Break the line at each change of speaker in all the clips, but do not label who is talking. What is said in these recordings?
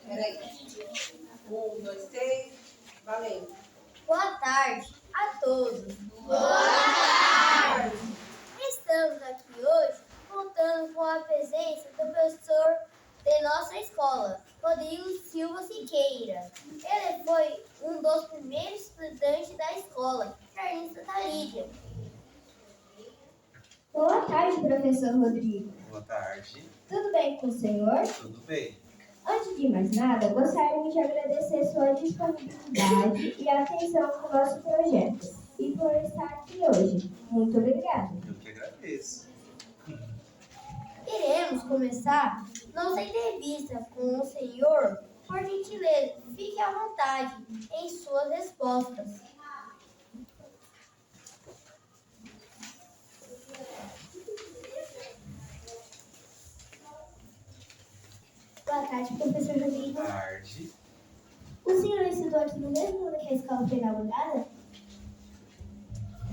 Peraí. 1, 2, 3, valendo.
Boa tarde a todos.
Boa tarde!
Estamos aqui hoje contando com a presença do professor de nossa escola, Rodrigo Silva Siqueira. Ele foi um dos primeiros estudantes da escola, Jardim Santa Lídia.
Boa tarde, professor Rodrigo.
Boa tarde.
Tudo bem com o senhor?
Tudo bem?
Antes de mais nada, gostaria de agradecer sua disponibilidade e atenção no nosso projeto e por estar aqui hoje. Muito obrigada.
Eu que agradeço.
Iremos começar nossa entrevista com o senhor. Por gentileza, fique à vontade em suas respostas.
Boa tarde, professor Rodrigo.
Boa tarde.
O senhor estudou aqui no mesmo ano que a escola foi inaugurada?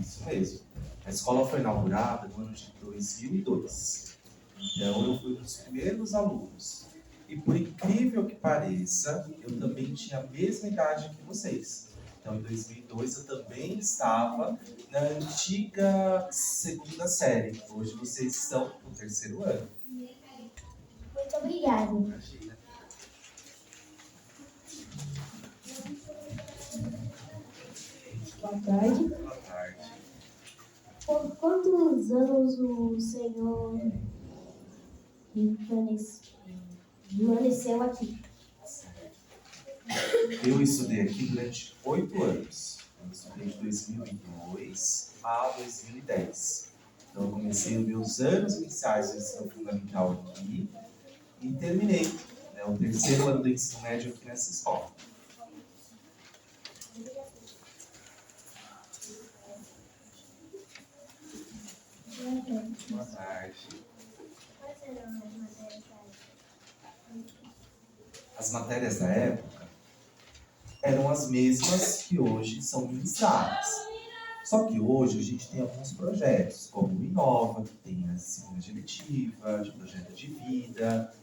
Isso mesmo. A escola foi inaugurada no ano de 2002. Então, eu fui um dos primeiros alunos. E por incrível que pareça, eu também tinha a mesma idade que vocês. Então, em 2002, eu também estava na antiga segunda série. Hoje, vocês estão no terceiro ano.
Muito obrigada.
Imagina.
Boa tarde.
Boa tarde.
Por quantos anos o senhor permaneceu aqui?
Eu estudei aqui durante 8 anos. Eu estudei de 2002 a 2010. Então, eu comecei os meus anos iniciais do ensino fundamental aqui e terminei, né, o terceiro ano do ensino médio aqui nessa escola. Boa tarde.
Quais serão as matérias?
As matérias da época eram as mesmas que hoje são ministradas. Só que hoje a gente tem alguns projetos, como o Inova, que tem a disciplina de eletiva, de projeto de vida,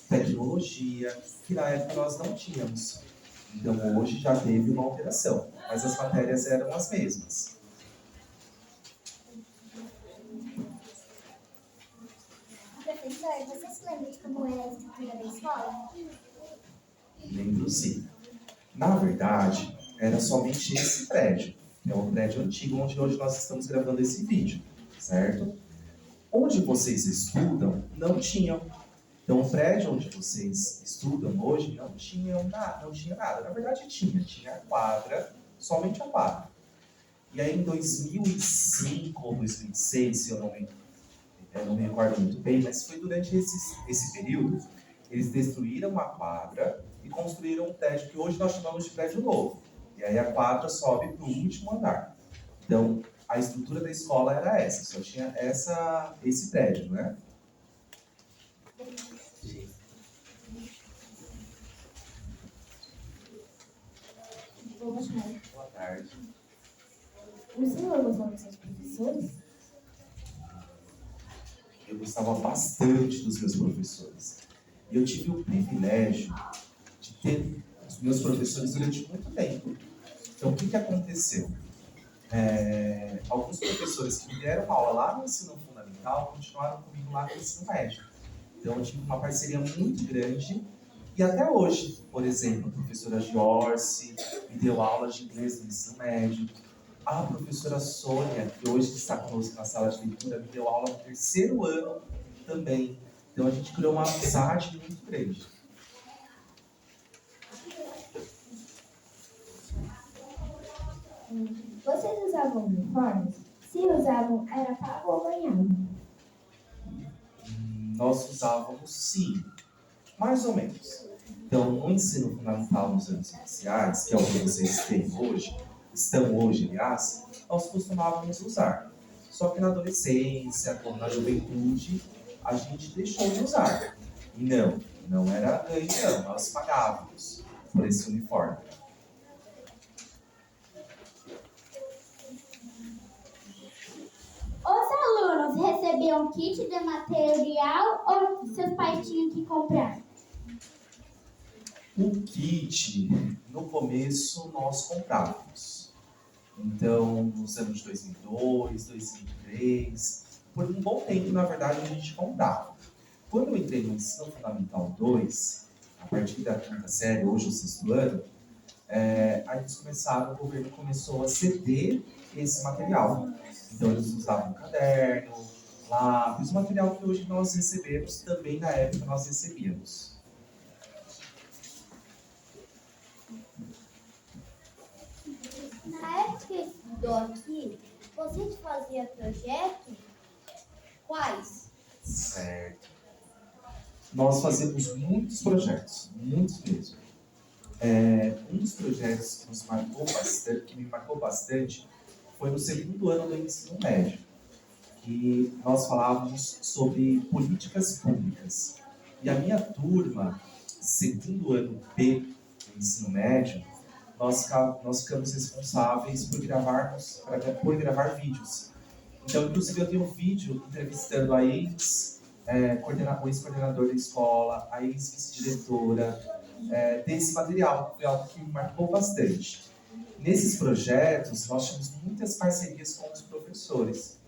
tecnologia, que na época nós não tínhamos. Então hoje já teve uma alteração, mas as matérias eram as mesmas.
Professor, você se lembra de como era a estrutura da escola?
Lembro sim. Na verdade, era somente esse prédio. É um prédio antigo onde hoje nós estamos gravando esse vídeo, certo? Onde vocês estudam, não tinham. Então, o prédio onde vocês estudam hoje não tinha nada. Na verdade, tinha a quadra, somente a quadra. E aí, em 2005 ou 2006, se eu não me recordo muito bem, mas foi durante esse período, eles destruíram a quadra e construíram um prédio que hoje nós chamamos de prédio novo. E aí a quadra sobe para o último andar. Então, a estrutura da escola era essa, só tinha esse prédio, né? Boa tarde.
O senhor gostou dos seus professores?
Eu gostava bastante dos meus professores. E eu tive o privilégio de ter os meus professores durante muito tempo. Então, o que aconteceu? Alguns professores que me deram aula lá no ensino fundamental continuaram comigo lá no ensino médio. Então, eu tive uma parceria muito grande. E até hoje, por exemplo, a professora Giorce me deu aulas de inglês no ensino médio. A professora Sônia, que hoje está conosco na sala de leitura, me deu aula no terceiro ano também. Então, a gente criou uma amizade muito grande.
Vocês usavam uniformes? Se usavam, era pago ou ganhava?
Nós usávamos sim, mais ou menos. Então, no ensino fundamental nos anos iniciais, que é o que vocês têm hoje, estão hoje, aliás, nós costumávamos usar. Só que na adolescência, como na juventude, a gente deixou de usar. E não era ganho, não, nós pagávamos por esse uniforme.
Os alunos recebiam kit de material ou seus pais tinham que comprar?
O kit, no começo, nós comprávamos. Então, nos anos de 2002, 2003, por um bom tempo, na verdade, a gente comprava. Quando eu entrei no Ensino Fundamental 2, a partir da quinta série, hoje o sexto ano, o governo começou a ceder esse material. Então, eles usavam caderno, lápis, o material que hoje nós recebemos, também na época nós recebíamos.
Na época que estudou aqui, você fazia projeto? Quais?
Certo. Nós fazemos muitos projetos, muitos mesmo. Um dos projetos que me marcou bastante foi no segundo ano do ensino médio, que nós falávamos sobre políticas públicas. E a minha turma, segundo ano B do ensino médio, nós ficamos responsáveis por gravar vídeos. Então, inclusive, eu tenho um vídeo entrevistando a ex-coordenador da escola, a ex-vice-diretora, desse material. Foi algo que me marcou bastante. Nesses projetos, nós tínhamos muitas parcerias com os professores,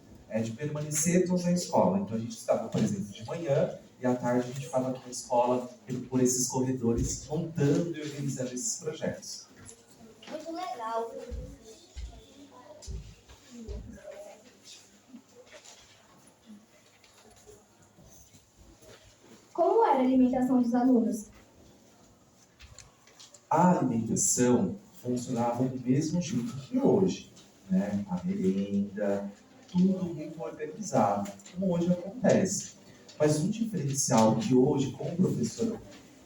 de permanecermos na escola. Então, a gente estava, por exemplo, de manhã, e à tarde a gente ficava aqui na escola, por esses corredores, montando e organizando esses projetos.
Muito legal.
Como era a alimentação dos alunos?
A alimentação funcionava do mesmo jeito que hoje, né? A merenda, tudo muito organizado, como hoje acontece. Mas um diferencial que hoje, como professor,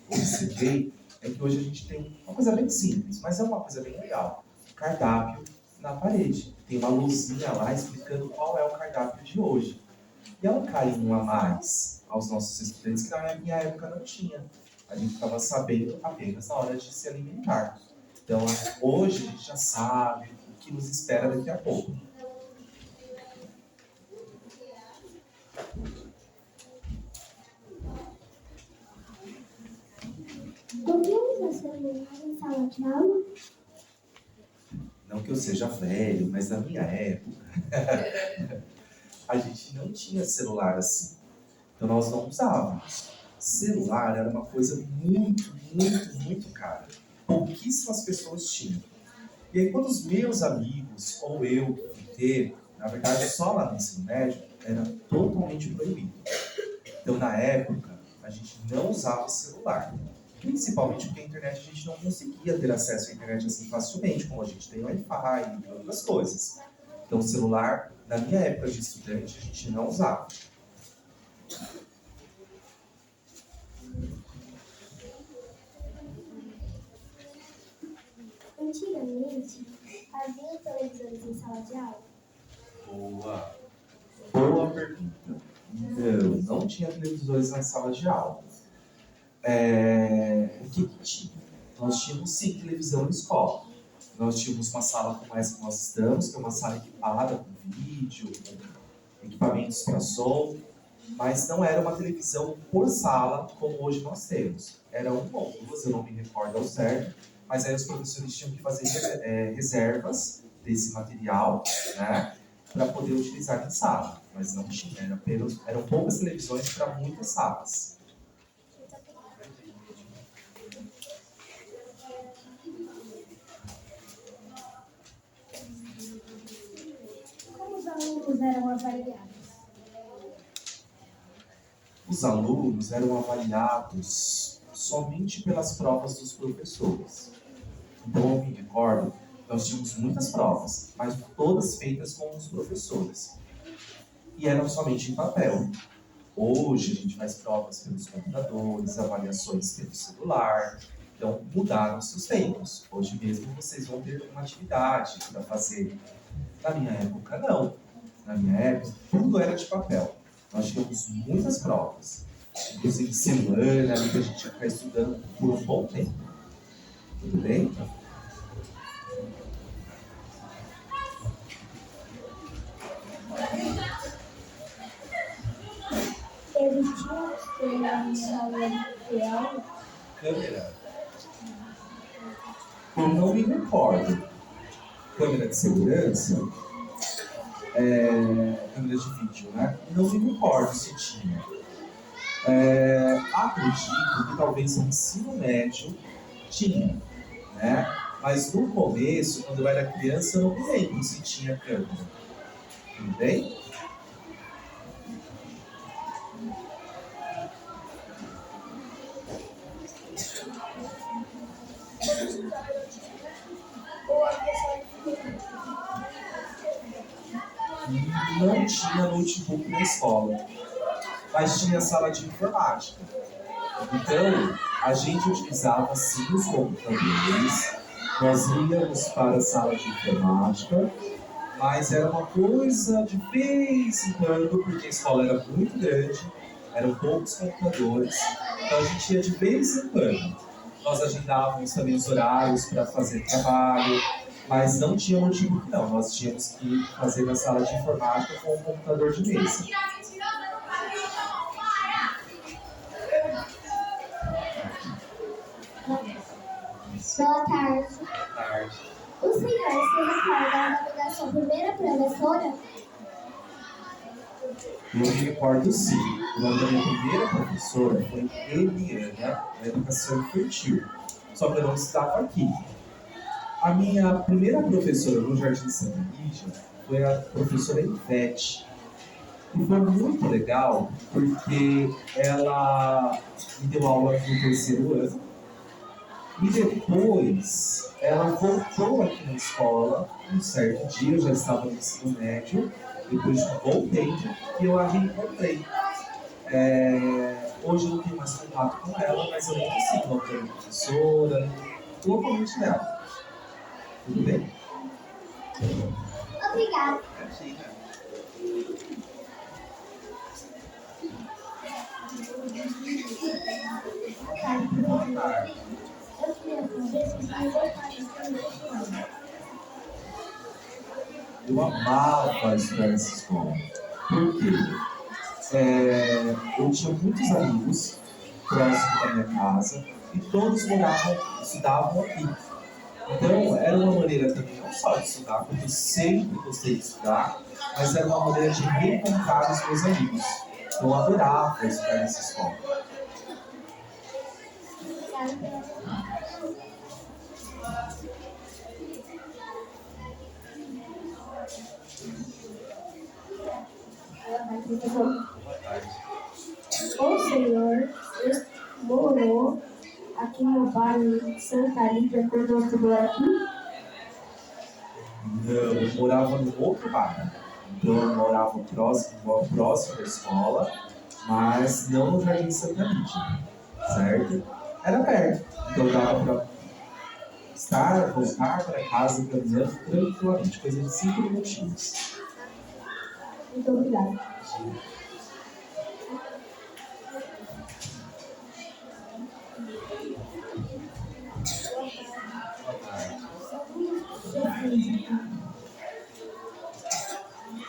observei, é que hoje a gente tem uma coisa bem simples, mas é uma coisa bem legal. Cardápio na parede. Tem uma luzinha lá explicando qual é o cardápio de hoje. E é um carinho a mais aos nossos estudantes que na minha época não tinha. A gente ficava sabendo apenas na hora de se alimentar. Então, hoje a gente já sabe o que nos espera daqui a pouco.
Por que usa celular em sala de aula?
Não que eu seja velho, mas na minha época, a gente não tinha celular assim. Então nós não usávamos. Celular era uma coisa muito, muito, muito cara. Pouquíssimas pessoas tinham. E aí quando os meus amigos, ou eu, ter, na verdade só lá no ensino médio, era totalmente proibido. Então na época, a gente não usava celular. Principalmente porque a internet a gente não conseguia ter acesso à internet assim facilmente, como a gente tem Wi-Fi e outras coisas. Então, o celular, na minha época de estudante, a gente não usava.
Antigamente, havia televisores em sala de aula?
Boa pergunta. Não tinha televisores na sala de aula. O que tinha? Nós tínhamos sim televisão na escola. Nós tínhamos uma sala como essa que nós estamos, que é uma sala equipada com vídeo, com equipamentos para som, mas não era uma televisão por sala como hoje nós temos. Era uma ou duas, eu não me recordo ao certo, mas aí os professores tinham que fazer reservas desse material, né, para poder utilizar em sala. Mas não tinha, eram poucas televisões para muitas salas.
Como os alunos eram avaliados?
Os alunos eram avaliados somente pelas provas dos professores. Então, eu me recordo, nós tínhamos muitas provas, mas todas feitas com os professores. E eram somente em papel. Hoje, a gente faz provas pelos computadores, avaliações pelo celular. Então, mudaram-se os tempos. Hoje mesmo, vocês vão ter uma atividade para fazer. Na minha época, não. Na minha época, tudo era de papel. Nós tínhamos muitas provas. Inclusive, semana, ali que a gente ia ficar estudando por um bom tempo. Tudo bem?
Eles tinham que ter uma sala de aula?
câmera, eu não me recordo. Câmera de segurança, câmera de vídeo, né? Não me recordo se tinha. Acredito que talvez no ensino médio tinha, né? Mas no começo, quando eu era criança, eu não me lembro se tinha câmera. Tudo bem? Não tinha notebook na escola, mas tinha sala de informática. Então, a gente utilizava sim os computadores, nós íamos para a sala de informática, mas era uma coisa de vez em quando, porque a escola era muito grande, eram poucos computadores, então a gente ia de vez em quando. Nós agendávamos também os horários para fazer trabalho, mas não tinha notebook não, nós tínhamos que fazer na sala de informática com um computador de mesa.
Boa tarde.
Boa tarde.
O senhor se recorda o nome da sua primeira professora?
Eu me recordo sim. O nome da minha primeira professora foi Eliana, na educação infantil. Só que eu não estava aqui. A minha primeira professora no Jardim Santa Lídia foi a professora Ivete. E foi muito legal porque ela me deu aula no terceiro ano. E depois ela voltou aqui na escola, um certo dia, eu já estava no ensino médio, depois de um bom tempo, e eu a reencontrei. Hoje eu não tenho mais contato com ela, mas eu lembro sim o nome da minha professora, totalmente dela. Tudo bem?
Obrigada.
Boa tarde.
Eu queria saber se você gostava de escola.
Eu amava estudar nessa escola. Por quê? Eu tinha muitos amigos próximos da minha casa e todos estudavam aqui. Então, era uma maneira também não só de estudar, porque eu sempre gostei de estudar, mas era uma maneira de reencontrar os meus amigos. Então, eu adorava estudar nessa escola. Boa tarde.
O senhor morou aqui no bairro Santa Lídia quando estudou aqui?
Não, eu morava no outro bairro. Então, eu morava próximo da escola, mas não no Jardim Santa Lídia, certo? Era perto, então dava para voltar para casa caminhando tranquilamente, coisa de 5 minutinhos.
Muito obrigada.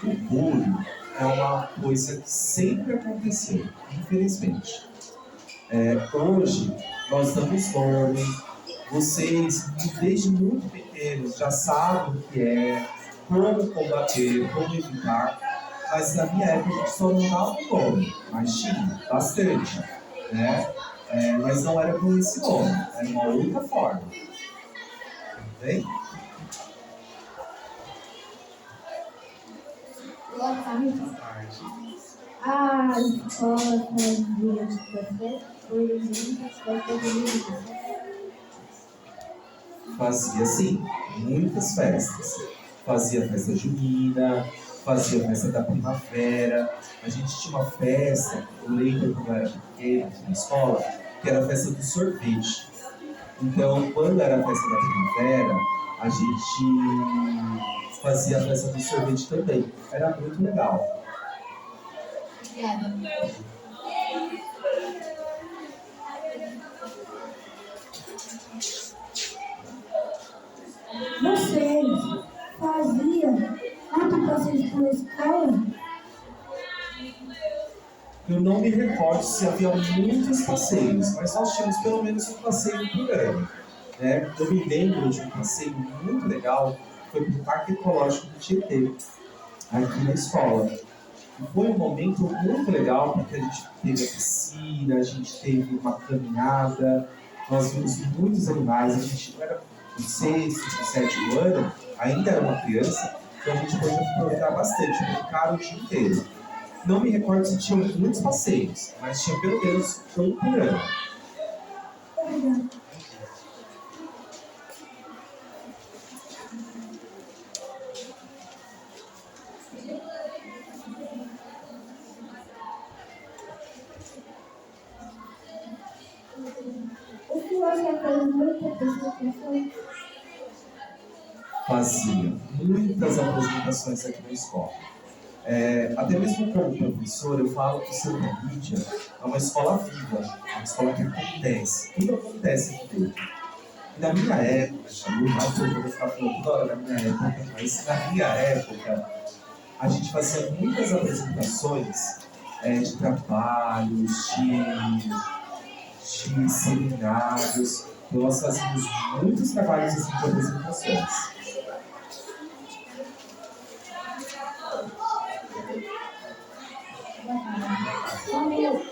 O bullying é uma coisa que sempre aconteceu, infelizmente. Hoje, nós damos nome, vocês, desde muito pequenos, já sabem o que é, como combater, como evitar, mas na minha época a gente só não dava um nome, mas tinha bastante, né? Mas não era com esse nome, era uma outra forma. Bem?
Boa tarde.
Boa tarde.
A escola fazia muitas festas juntas.
Fazia sim, muitas festas. Fazia festa junina, fazia festa da primavera. A gente tinha uma festa, eu lembro quando eu era pequeno aqui na escola, que era a festa do sorvete. Então, quando era a festa da primavera, a gente fazia a festa do sorvete também. Era muito legal.
Obrigada.
Vocês faziam muito passeio pela escola?
Eu não me recordo se havia muitos passeios, mas nós tínhamos pelo menos um passeio por ano. Né? Eu me lembro de um passeio muito legal, foi para o Parque Ecológico do Tietê, aqui na escola. E foi um momento muito legal, porque a gente teve a piscina, a gente teve uma caminhada, nós vimos muitos animais, a gente era no sexto, no sétimo ano, ainda era uma criança, então a gente pôde aproveitar bastante, brincar o dia inteiro. Não me recordo se tinha muitos passeios, mas tinha pelo menos um por ano.
O que você fez muita apresentação?
Fazia muitas apresentações aqui na escola. Até mesmo como professor, eu falo que o Santa Lídia é uma escola viva, uma escola que acontece, tudo acontece aqui dentro. E na minha época, eu vou ficar falando toda hora da minha época, mas na minha época, a gente fazia muitas apresentações de trabalhos, de seminários, então nós fazíamos muitos trabalhos assim, de apresentações.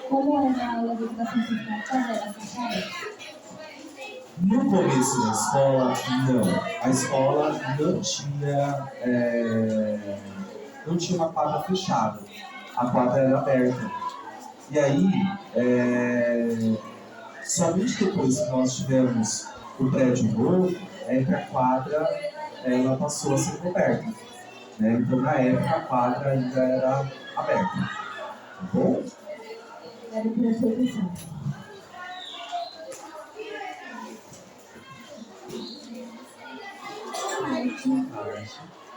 Como era a aula de educação física? Quando era fechada?
No começo da escola, não. A escola não tinha uma quadra fechada. A quadra era aberta. E aí, somente depois que nós tivemos o prédio novo, que a quadra ela passou a ser coberta. Né? Então, na época, a quadra ainda era aberta. Tá bom?
Era para a solução.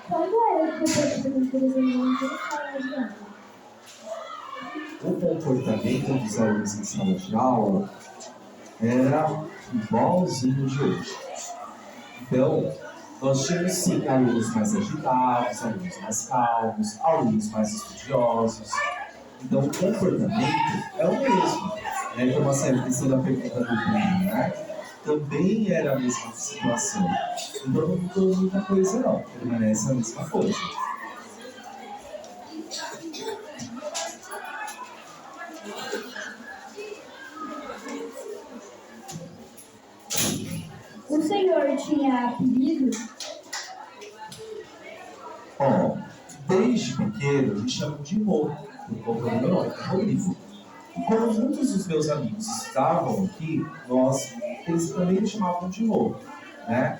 Quando era o comportamento dos alunos em sala de aula?
O comportamento dos alunos em sala de aula era igualzinho de hoje. Então, nós tínhamos sim alunos mais agitados, alunos mais calmos, alunos mais estudiosos. Então, o comportamento é o mesmo. Como a série questão da pergunta do Bruno, né? Também era a mesma situação. Então, não mudou muita coisa, não. Permanece a mesma coisa.
O senhor tinha apelido?
Desde pequeno, me chamam de Rô, por conta do meu nome, Rodrigo. E como muitos dos meus amigos estavam aqui, eles também me chamavam de Rô. Né?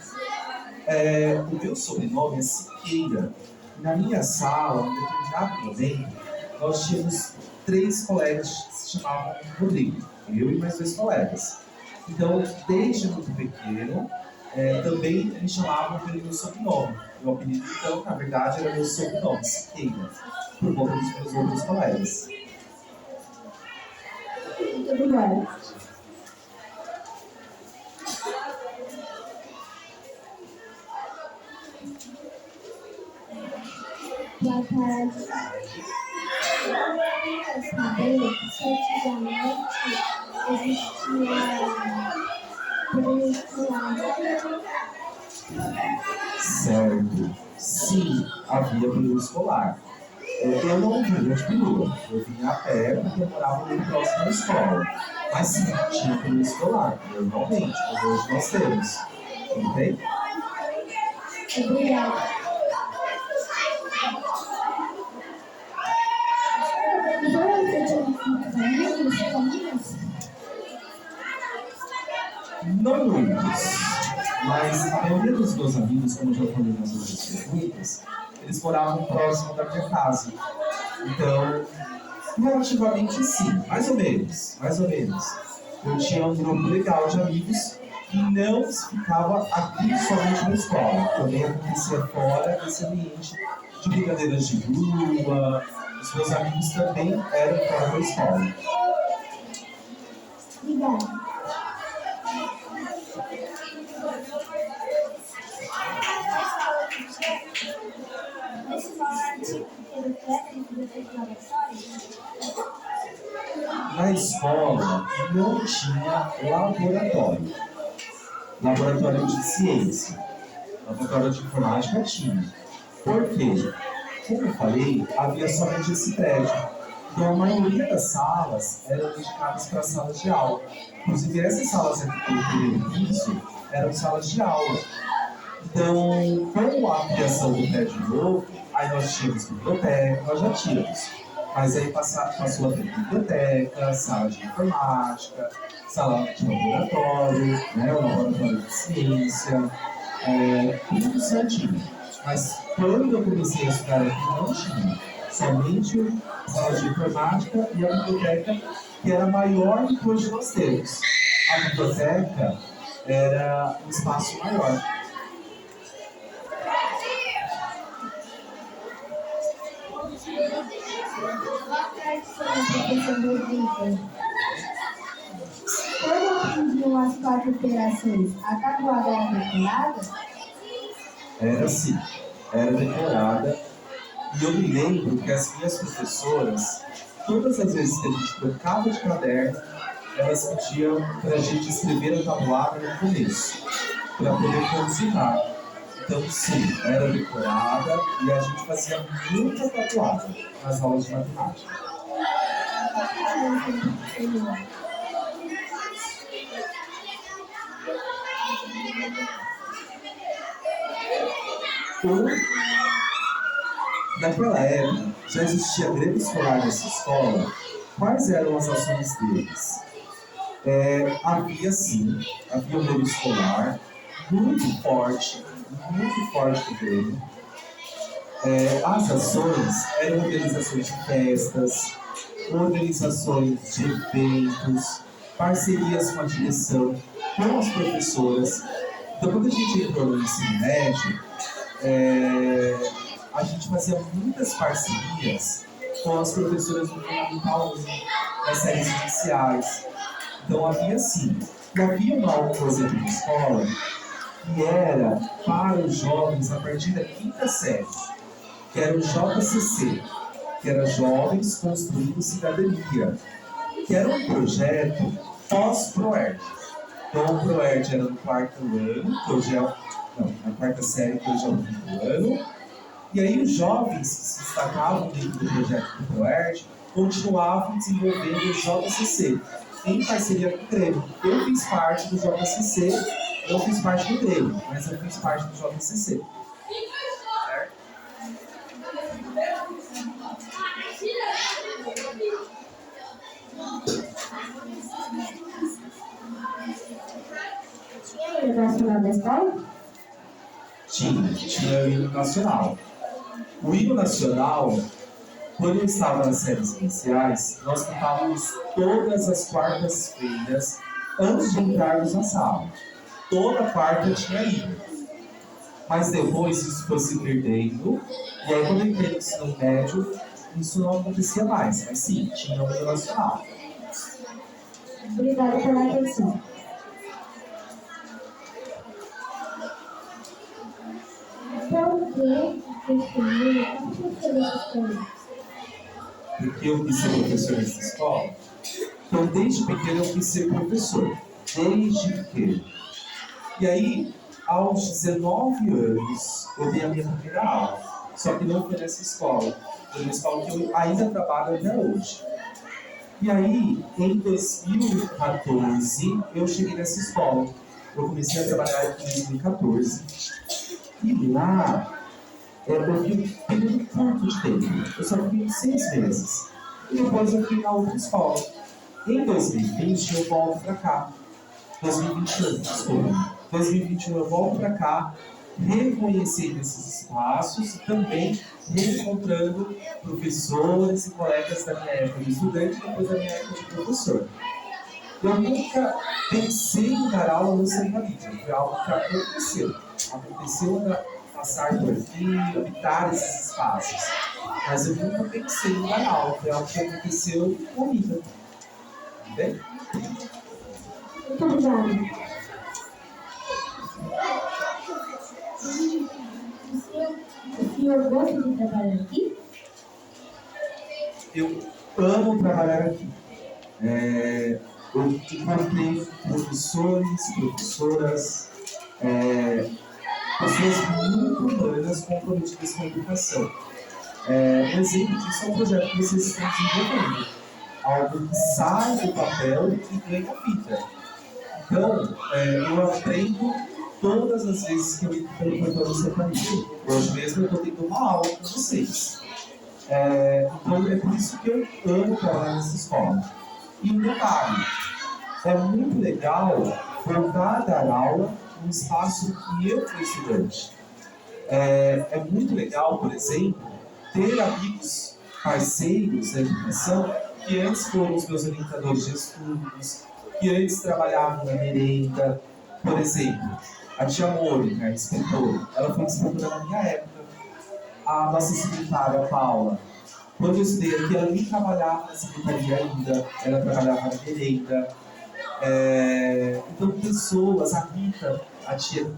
O meu sobrenome é Siqueira. E na minha sala, em determinado momento, nós tínhamos 3 colegas que se chamavam Rodrigo. Eu e mais 2 colegas. Então, desde muito pequeno, também me chamavam pelo meu sobrenome. Meu apelido, então, na verdade, era meu sobrenome, Siqueira, por conta dos meus outros colegas.
Muito obrigada. Boa tarde. Eu queria saber se antigamente existia pré-escolar.
Certo. Sim, havia período escolar. Eu não vinha de perua, eu vinha a pé porque eu morava muito próximo da escola. Mas sim, tinha período escolar, normalmente, como hoje nós temos. Tudo bem?
Obrigada.
Não muitos, mas a maioria dos meus amigos, como eu já falei nas outras perguntas, eles moravam próximo da minha casa. Então, relativamente sim, mais ou menos. Eu tinha um grupo legal de amigos que não ficava aqui somente na escola. Também acontecia fora desse ambiente de brincadeiras de rua. Os meus amigos também eram fora da escola.
Obrigada.
Na escola não tinha laboratório. Laboratório de ciência. Laboratório de informática tinha. Por quê? Como eu falei, havia somente esse prédio. Então a maioria das salas eram dedicadas para salas de aula. Inclusive essas salas aqui do primeiro piso eram salas de aula. Então, com a criação do prédio novo, aí nós tínhamos biblioteca, nós já tínhamos. Mas aí passou a ter biblioteca, sala de informática, sala de laboratório, né, o laboratório de ciência, tudo certinho. Mas quando eu comecei a estudar aqui, não tinha. Somente a sala de informática e a biblioteca, que era maior do que hoje nós temos. A biblioteca era um espaço maior.
Quando atingiam as 4 operações, a tabuada era decorada?
Era assim, era decorada. E eu me lembro que as minhas professoras, todas as vezes que a gente trocava de caderno, elas pediam para a gente escrever a tabuada no começo, para poder consultar. Então, sim, era decorada e a gente fazia muita tabuada nas aulas de matemática. Naquela época, já existia greve escolar nessa escola. Quais eram as ações deles? Havia um greve escolar muito forte do grêmio. As ações eram organizações de festas, organizações de eventos, parcerias com a direção, com as professoras. Então, quando a gente entrou no ensino médio, a gente fazia muitas parcerias com as professoras do Fundamental 1, das séries iniciais. Então, havia sim. E havia uma coisa aqui na escola que era para os jovens a partir da 5ª série, que era o JCC, que era Jovens Construindo Cidadania, que era um projeto pós-ProErd. Então, o ProErd era no 4º ano, que hoje na 4ª série, que hoje é o 5º ano. E aí os jovens que se destacavam dentro do projeto do ProErd continuavam desenvolvendo o JCC, em parceria com o Grêmio. Eu fiz parte do JCC, eu fiz parte do Grêmio, mas eu fiz parte do JCC. Certo?
Tinha hino nacional da escola?
Tinha o hino nacional. O hino nacional, quando eu estava nas séries iniciais, nós cantávamos todas as quartas-feiras antes de entrarmos na sala. Toda quarta tinha hino. Mas depois isso foi se perdendo, e aí quando eu entrei no ensino médio, isso não acontecia mais. Mas sim, tinha o hino nacional.
Obrigada pela atenção. Então,
Porque eu quis ser professor nessa escola? Então, desde pequeno eu quis ser professor. Desde pequeno. E aí, aos 19 anos, eu dei a minha primeira aula. Só que não foi nessa escola. Foi numa escola que eu ainda trabalho até hoje. E aí, em 2014, eu cheguei nessa escola. Eu comecei a trabalhar aqui em 2014. E lá, eu fiquei um período curto de tempo. Eu só fiquei 6 meses. E depois eu fui na outra escola. Em 2020, eu volto para cá. 2021, desculpa. 2021 eu volto para cá, reconhecendo esses espaços e também reencontrando professores e colegas da minha época de estudante e depois da minha época de professor. Eu nunca pensei em dar aula no Santa Lídia, foi algo que aconteceu. Aconteceu passar por aqui, habitar esses espaços. Mas eu nunca pensei em dar aula, foi algo que aconteceu comigo. Bem?
Muito obrigada. O senhor gosta de trabalhar aqui?
Eu amo trabalhar aqui. Eu encontrei professores, professoras, pessoas muito humanas comprometidas com a educação. Um exemplo disso é um projeto que vocês estão desenvolvendo. Algo que sai do papel e ganha vida. Então, eu aprendo todas as vezes que eu estou no secundário. Hoje mesmo eu estou tendo uma aula com vocês. Então, é por isso que eu amo trabalhar nessa escola. E um detalhe, é muito legal voltar a dar aula num espaço que eu fui estudante. É muito legal, por exemplo, ter amigos parceiros da educação que antes foram os meus orientadores de estudos, que antes trabalhavam na merenda. Por exemplo, a tia Mônica, a inspetora, ela foi inspetora na minha época. A nossa secretária, Paula, quando eu estudei aqui, ela nem trabalhava na secretaria ainda, ela trabalhava na merenda. Então, pessoas, a Rita, a tia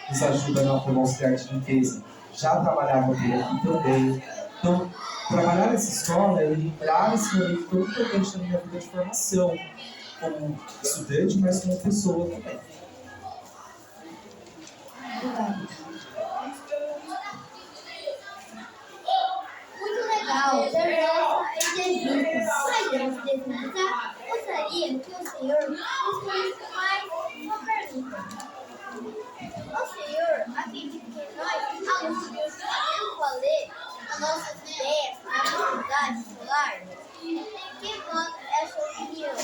nos ajuda no auxiliar de limpeza, já trabalhava por aqui também. Então, trabalhar nessa escola é lembrar esse momento tão importante na minha vida de formação, como estudante, mas como pessoa também.
Muito legal ter nossa entrevista. Mas antes de finalizar, gostaria que o senhor respondesse mais uma pergunta. O senhor acredita que nós, alunos, devemos valer as nossas ideias na comunidade escolar? Que modo é a sua opinião?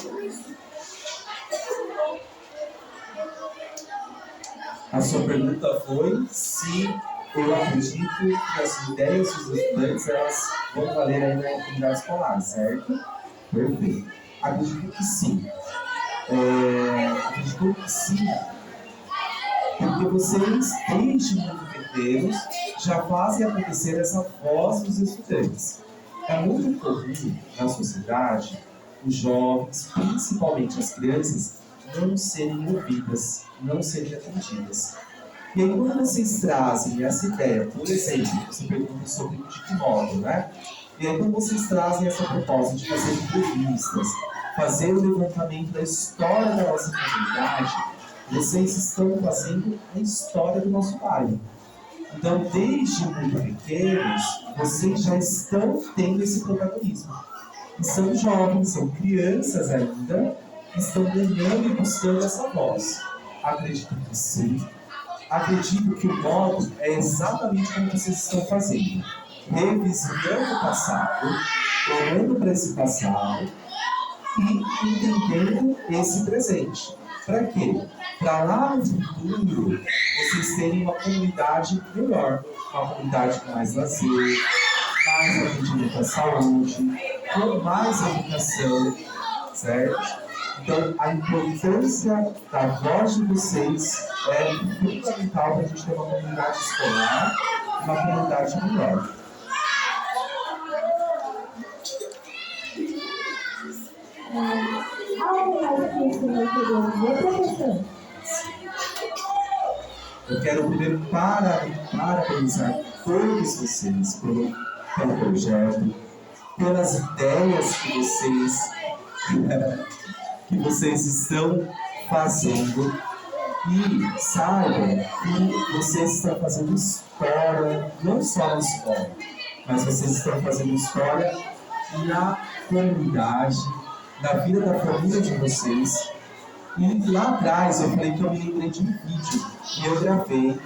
A sua pergunta foi se eu acredito que as ideias dos estudantes elas vão valer aí na comunidade escolar, certo? Perfeito. Acredito que sim. Acredito que sim, porque vocês, desde muito pequenos, já fazem acontecer essa voz dos estudantes. É muito comum na sociedade os jovens, principalmente as crianças, não serem ouvidas, não serem atendidas. E aí, quando vocês trazem essa ideia, por exemplo, você pergunta sobre de que modo, né? E aí, quando vocês trazem essa proposta de fazer entrevistas, fazer o levantamento da história da nossa comunidade, vocês estão fazendo a história do nosso bairro. Então, desde muito pequenos, vocês já estão tendo esse protagonismo. E são jovens, são crianças ainda, que estão ganhando e buscando essa voz. Acredito que sim. Acredito que o modo é exatamente como vocês estão fazendo. Revisitando o passado, olhando para esse passado e entendendo esse presente. Para quê? Para lá no futuro vocês terem uma comunidade melhor, uma comunidade com mais lazer, mais atendimento à saúde, com mais educação, certo? Então, a importância da voz de vocês é fundamental para a gente ter uma comunidade escolar, uma comunidade melhor.
Algo mais que o senhor queria dizer, professor?
Eu quero primeiro parabenizar todos vocês pelo projeto, pelas ideias que vocês estão fazendo. E saibam que vocês estão fazendo história, não só na escola, mas vocês estão fazendo história na comunidade, na vida da família de vocês. E lá atrás eu falei que eu me lembrei de um vídeo que eu gravei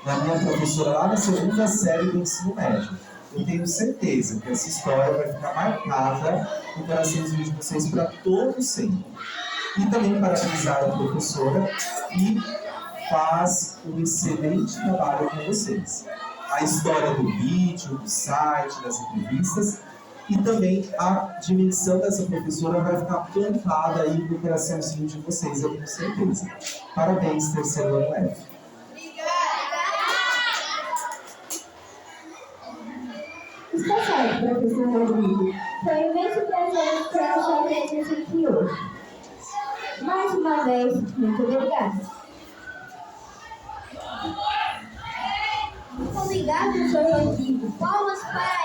na minha professora lá na segunda série do ensino médio. Eu tenho certeza que essa história vai ficar marcada no coração de vocês para todo sempre. E também parabenizar a professora que faz um excelente trabalho com vocês. A história do vídeo, do site, das entrevistas e também a dimensão dessa professora vai ficar plantada aí no coraçãozinho de vocês, eu tenho certeza. Parabéns, terceiro ano F.
Está certo, professor Rodrigo. Foi um imenso prazer ter a sua presença aqui hoje. Mais uma vez, muito obrigada.
Obrigado, professor Rodrigo. Palmas para